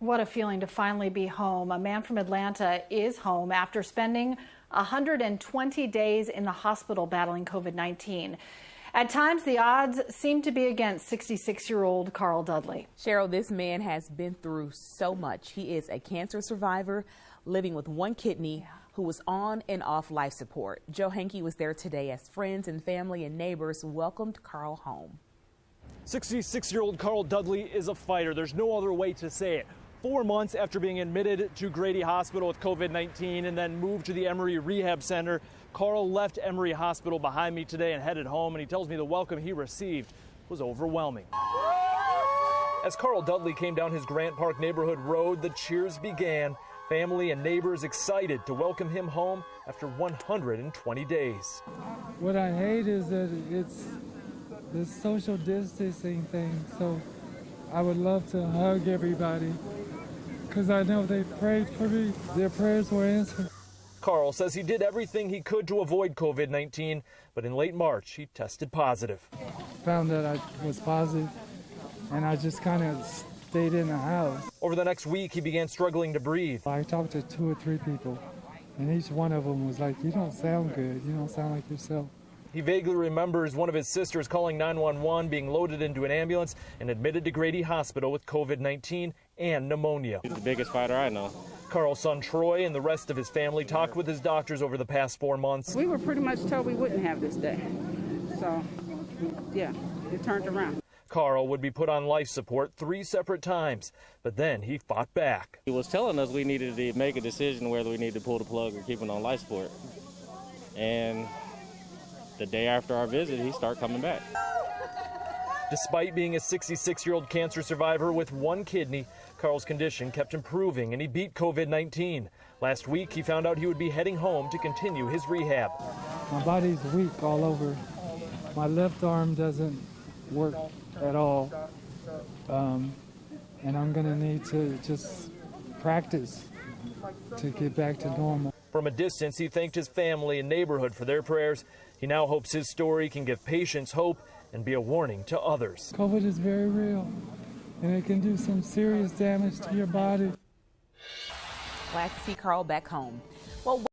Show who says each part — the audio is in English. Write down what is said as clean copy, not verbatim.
Speaker 1: What a feeling to finally be home. A man from Atlanta is home after spending 120 days in the hospital battling COVID-19. At times, the odds seem to be against 66-year-old Carl Dudley.
Speaker 2: Cheryl, this man has been through so much. He is a cancer survivor living with one kidney who was on and off life support. Joe Hankey was there today as friends and family and neighbors welcomed Carl home.
Speaker 3: 66-year-old Carl Dudley is a fighter. There's no other way to say it. 4 months after being admitted to Grady Hospital with COVID-19 and then moved to the Emory Rehab Center, Carl left Emory Hospital behind me today and headed home, and he tells me the welcome he received was overwhelming. As Carl Dudley came down his Grant Park neighborhood road, the cheers began. Family and neighbors excited to welcome him home after 120 days.
Speaker 4: What I hate is that it's the social distancing thing, so I would love to hug everybody because I know they prayed for me. Their prayers were answered.
Speaker 3: Carl says he did everything he could to avoid COVID-19, but in late March, he tested positive.
Speaker 4: Found that I was positive, and I just kind of stayed in the house.
Speaker 3: Over the next week, he began struggling to breathe.
Speaker 4: I talked to 2 or 3 people, and each one of them was like, "You don't sound good. You don't sound like yourself."
Speaker 3: He vaguely remembers one of his sisters calling 911, being loaded into an ambulance and admitted to Grady Hospital with COVID-19 and pneumonia.
Speaker 5: He's the biggest fighter I know.
Speaker 3: Carl's son Troy and the rest of his family talked with his doctors over the past 4 months.
Speaker 6: We were pretty much told we wouldn't have this day. So, yeah, it turned around.
Speaker 3: Carl would be put on life support 3 separate times, but then he fought back.
Speaker 5: He was telling us we needed to make a decision whether we needed to pull the plug or keep him on life support. And the day after our visit, he started coming back.
Speaker 3: Despite being a 66-year-old cancer survivor with one kidney, Carl's condition kept improving and he beat COVID-19. Last week, he found out he would be heading home to continue his rehab.
Speaker 4: My body's weak all over. My left arm doesn't work at all. And I'm going to need to just practice to get back to normal.
Speaker 3: From a distance, he thanked his family and neighborhood for their prayers. He now hopes his story can give patients hope and be a warning to others.
Speaker 4: COVID is very real, and it can do some serious damage to your body.
Speaker 2: Glad to see Carl back home. Well,